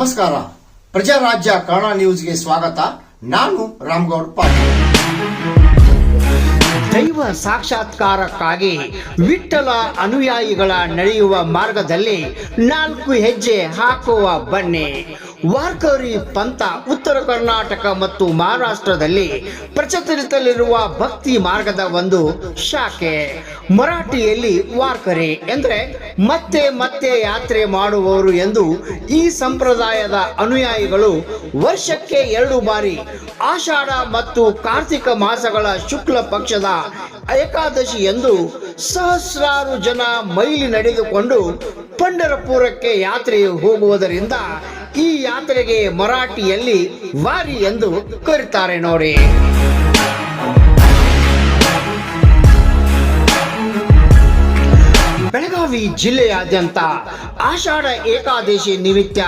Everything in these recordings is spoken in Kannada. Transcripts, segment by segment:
ನಮಸ್ಕಾರ. ಪ್ರಜಾರಾಜ್ಯ ಕನ್ನಡ ನ್ಯೂಸ್ಗೆ ಸ್ವಾಗತ. ನಾನು ರಾಮಗೌಡ ಪಾಟೀಲ್. ದೈವ ಸಾಕ್ಷಾತ್ಕಾರಕ್ಕಾಗಿ ವಿಠ್ಠಲ ಅನುಯಾಯಿಗಳ ನಡೆಯುವ ಮಾರ್ಗದಲ್ಲಿ 4 ಹೆಜ್ಜೆ ಹಾಕುವ ಬನ್ನಿ. ವಾರ್ಕರಿ ಪಂಥ ಉತ್ತರ ಕರ್ನಾಟಕ ಮತ್ತು ಮಹಾರಾಷ್ಟ್ರದಲ್ಲಿ ಪ್ರಚಲಿತದಲ್ಲಿರುವ ಭಕ್ತಿ ಮಾರ್ಗದ ಒಂದು ಶಾಖೆ. ಮರಾಠಿಯಲ್ಲಿ ವಾರ್ಕರಿ ಎಂದರೆ ಮತ್ತೆ ಮತ್ತೆ ಯಾತ್ರೆ ಮಾಡುವವರು ಎಂದು. ಈ ಸಂಪ್ರದಾಯದ ಅನುಯಾಯಿಗಳು ವರ್ಷಕ್ಕೆ 2 ಬಾರಿ ಆಷಾಢ ಮತ್ತು ಕಾರ್ತಿಕ ಮಾಸಗಳ ಶುಕ್ಲ ಪಕ್ಷದ ಏಕಾದಶಿ ಎಂದು ಸಹಸ್ರಾರು ಜನ ಮೈಲಿ ನಡೆದುಕೊಂಡು ಪಂಢರಪುರಕ್ಕೆ ಯಾತ್ರೆ ಹೋಗುವುದರಿಂದ ಈ ಯಾತ್ರೆಗೆ ಮರಾಠಿಯಲ್ಲಿ ವಾರಿ ಎಂದು ಕರೀತಾರೆ ನೋಡಿ. ಬೆಳಗಾವಿ ಜಿಲ್ಲೆಯಾದ್ಯಂತ ಆಷಾಢ ಏಕಾದಶಿ ನಿಮಿತ್ತ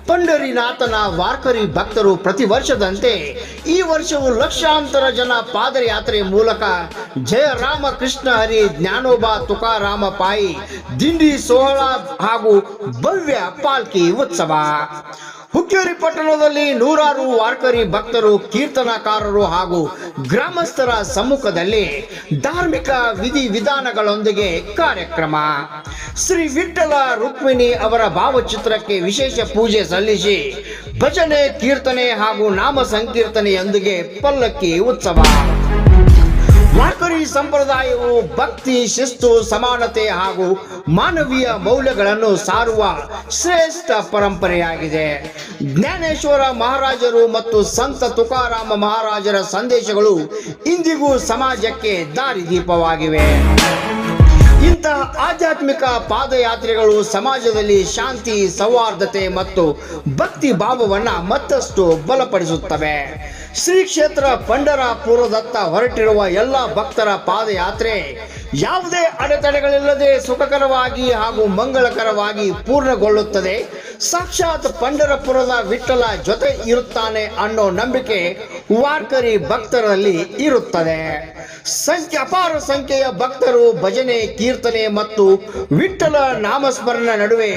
ಪಂಢರಿನಾಥನ ವಾರ್ಕರಿ ಭಕ್ತರು ಪ್ರತಿ ವರ್ಷದಂತೆ ಈ ವರ್ಷವೂ ಲಕ್ಷಾಂತರ ಜನ ಪಾದಯಾತ್ರೆ ಮೂಲಕ ಜಯ ರಾಮ ಕೃಷ್ಣ ಹರಿ ಜ್ಞಾನೋಬ ತುಕಾರಾಮ ಪಾಯಿ ದಿಂಡಿ ಸೋಹಳ ಹಾಗೂ ಭವ್ಯ ಪಾಲ್ಕಿ ಉತ್ಸವ. ಹುಕ್ಕೇರಿ ಪಟ್ಟಣದಲ್ಲಿ ನೂರಾರು ವಾರ್ಕರಿ ಭಕ್ತರು, ಕೀರ್ತನಕಾರರು ಹಾಗೂ ಗ್ರಾಮಸ್ಥರ ಸಮ್ಮುಖದಲ್ಲಿ ಧಾರ್ಮಿಕ ವಿಧಿವಿಧಾನಗಳೊಂದಿಗೆ ಕಾರ್ಯಕ್ರಮ. ಶ್ರೀ ವಿಠ್ಠಲ ರುಕ್ಮಿಣಿ ಅವರ ಭಾವಚಿತ್ರಕ್ಕೆ ವಿಶೇಷ ಪೂಜೆ ಸಲ್ಲಿಸಿ ಭಜನೆ, ಕೀರ್ತನೆ ಹಾಗೂ ನಾಮ ಸಂಕೀರ್ತನೆಯೊಂದಿಗೆ ಪಲ್ಲಕ್ಕಿ ಉತ್ಸವ. ವಾರ್ಕರಿ ಸಂಪ್ರದಾಯವು ಭಕ್ತಿ, ಶಿಸ್ತು, ಸಮಾನತೆ ಹಾಗೂ ಮಾನವೀಯ ಮೌಲ್ಯಗಳನ್ನು ಸಾರುವ ಶ್ರೇಷ್ಠ ಪರಂಪರೆಯಾಗಿದೆ. ಜ್ಞಾನೇಶ್ವರ ಮಹಾರಾಜರು ಮತ್ತು ಸಂತ ತುಕಾರಾಮ ಮಹಾರಾಜರ ಸಂದೇಶಗಳು ಇಂದಿಗೂ ಸಮಾಜಕ್ಕೆ ದಾರಿದೀಪವಾಗಿವೆ. ಇಂತಹ ಆಧ್ಯಾತ್ಮಿಕ ಪಾದಯಾತ್ರೆಗಳು ಸಮಾಜದಲ್ಲಿ ಶಾಂತಿ, ಸೌಹಾರ್ದತೆ ಮತ್ತು ಭಕ್ತಿ ಭಾವವನ್ನು ಮತ್ತಷ್ಟು ಬಲಪಡಿಸುತ್ತವೆ. ಶ್ರೀ ಕ್ಷೇತ್ರ ಪಂಢರಪುರದತ್ತ ಹೊರಟಿರುವ ಎಲ್ಲ ಭಕ್ತರ ಪಾದಯಾತ್ರೆ ಯಾವುದೇ ಅಡೆತಡೆಗಳಿಲ್ಲದೆ ಸುಖಕರವಾಗಿ ಹಾಗೂ ಮಂಗಳಕರವಾಗಿ ಪೂರ್ಣಗೊಳ್ಳುತ್ತದೆ. ಸಾಕ್ಷಾತ್ ಪಂಢರಪುರದ ವಿಠ್ಠಲ ಜೊತೆ ಇರುತ್ತಾನೆ ಅನ್ನೋ ನಂಬಿಕೆ ವಾರ್ಕರಿ ಭಕ್ತರಲ್ಲಿ ಇರುತ್ತದೆ. ಅಪಾರ ಸಂಖ್ಯೆಯ ಭಕ್ತರು ಭಜನೆ, ಕೀರ್ತನೆ ಮತ್ತು ವಿಠ್ಠಲ ನಾಮಸ್ಮರಣೆ ನಡುವೆ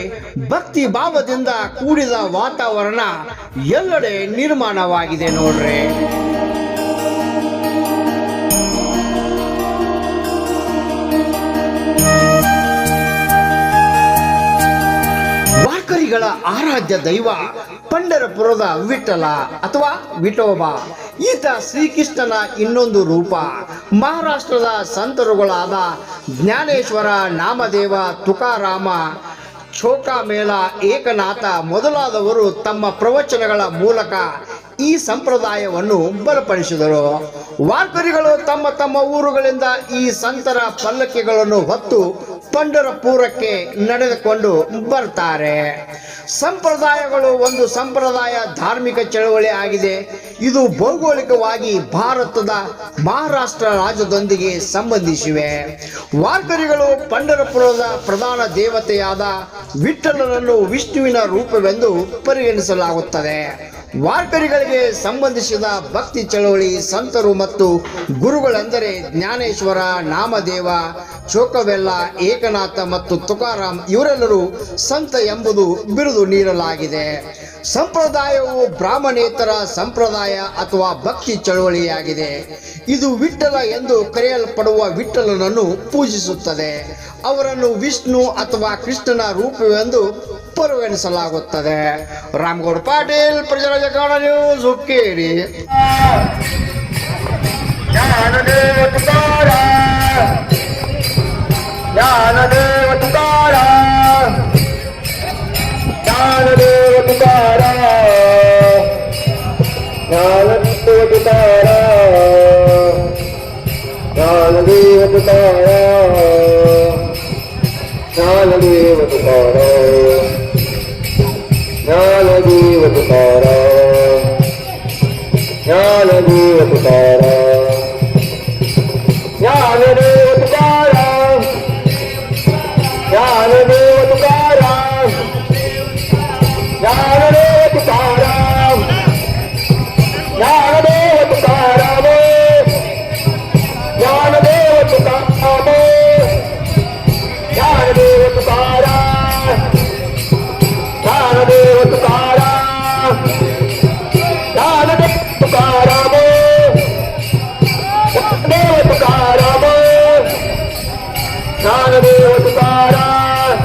ಭಕ್ತಿ ಭಾವದಿಂದ ಕೂಡಿದ ವಾತಾವರಣ ಎಲ್ಲೆಡೆ ನಿರ್ಮಾಣವಾಗಿದೆ ನೋಡ್ರಿ. ವಾರ್ಕರಿಗಳ ಆರಾಧ್ಯ ದೈವ ಪಂಢರಪುರದ ವಿಠ್ಠಲ ಅಥವಾ ವಿಠೋಬ. ಈತ ಶ್ರೀಕೃಷ್ಣನ ಇನ್ನೊಂದು ರೂಪ. ಮಹಾರಾಷ್ಟ್ರದ ಸಂತರುಗಳಾದ ಜ್ಞಾನೇಶ್ವರ, ನಾಮದೇವ, ತುಕಾರಾಮ, ಚೋಕಾಮೇಳ, ಏಕನಾಥ ಮೊದಲಾದವರು ತಮ್ಮ ಪ್ರವಚನಗಳ ಮೂಲಕ ಈ ಸಂಪ್ರದಾಯವನ್ನು ಬಲಪಡಿಸಿದರು. ವಾರ್ಕರಿಗಳು ತಮ್ಮ ತಮ್ಮ ಊರುಗಳಿಂದ ಈ ಸಂತರ ಪಲ್ಲಕ್ಕಿಗಳನ್ನು ಹೊತ್ತು ಪಂಢರಪುರಕ್ಕೆ ನಡೆದುಕೊಂಡು ಬರ್ತಾರೆ. ಸಂಪ್ರದಾಯಗಳು ಒಂದು ಸಂಪ್ರದಾಯ ಧಾರ್ಮಿಕ ಚಳವಳಿ ಆಗಿದೆ. ಇದು ಭೌಗೋಳಿಕವಾಗಿ ಭಾರತದ ಮಹಾರಾಷ್ಟ್ರ ರಾಜ್ಯದೊಂದಿಗೆ ಸಂಬಂಧಿಸಿವೆ. ವಾರ್ಕರಿಗಳು ಪಂಢರಪುರದ ಪ್ರಧಾನ ದೇವತೆಯಾದ ವಿಠ್ಠಲನನ್ನು ವಿಷ್ಣುವಿನ ರೂಪವೆಂದು ಪರಿಗಣಿಸಲಾಗುತ್ತದೆ. ವಾರ್ಕರಿಗಳಿಗೆ ಸಂಬಂಧಿಸಿದ ಭಕ್ತಿ ಚಳವಳಿ ಸಂತರು ಮತ್ತು ಗುರುಗಳೆಂದರೆ ಜ್ಞಾನೇಶ್ವರ, ನಾಮದೇವ, ಚೋಕವೆಲ್ಲ, ಏಕನಾಥ ಮತ್ತು ತುಕಾರಾಮ್. ಇವರೆಲ್ಲರೂ ಸಂತ ಎಂಬುದು ಬಿರುದು ನೀಡಲಾಗಿದೆ. ಸಂಪ್ರದಾಯವು ಬ್ರಾಹ್ಮಣೇತರ ಸಂಪ್ರದಾಯ ಅಥವಾ ಭಕ್ತಿ ಚಳವಳಿಯಾಗಿದೆ. ಇದು ವಿಠ್ಠಲ ಎಂದು ಕರೆಯಲ್ಪಡುವ ವಿಠ್ಠಲನನ್ನು ಪೂಜಿಸುತ್ತದೆ. ಅವರನ್ನು ವಿಷ್ಣು ಅಥವಾ ಕೃಷ್ಣನ ರೂಪವೆಂದು ಪರಿಗಣಿಸಲಾಗುತ್ತದೆ. ರಾಮಗೌಡ ಪಾಟೀಲ್, ಪ್ರಜಾರಾಜ್ಯ ಕನ್ನಡ ನ್ಯೂಸ್, ಹುಕ್ಕೇರಿ. ಜ್ಞಾನದೇವ ತುಕಾರಾಮ್, ಜ್ಞಾನದೇವ ತುಕಾರಾಮ್, ಜ್ಞಾನದೇವ ತುಕಾರಾಮ್, ಜ್ಞಾನದೇವ ತುಕಾರಾಮ್, ಜ್ಞಾನದೇವ ತುಕಾರಾಮ್, ಜ್ಞಾನದೇವ ತುಕಾರಾಮ್, ಜ್ಞಾನದೇವ ತುಕಾರಾಮ್, ಜ್ಞಾನದೇವ ज्ञानदेव तुकाराम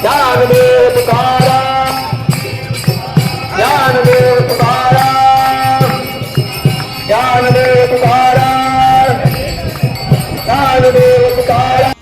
ज्ञानदेव तुकाराम ज्ञानदेव तुकाराम ज्ञानदेव तुकाराम ज्ञानदेव तुकाराम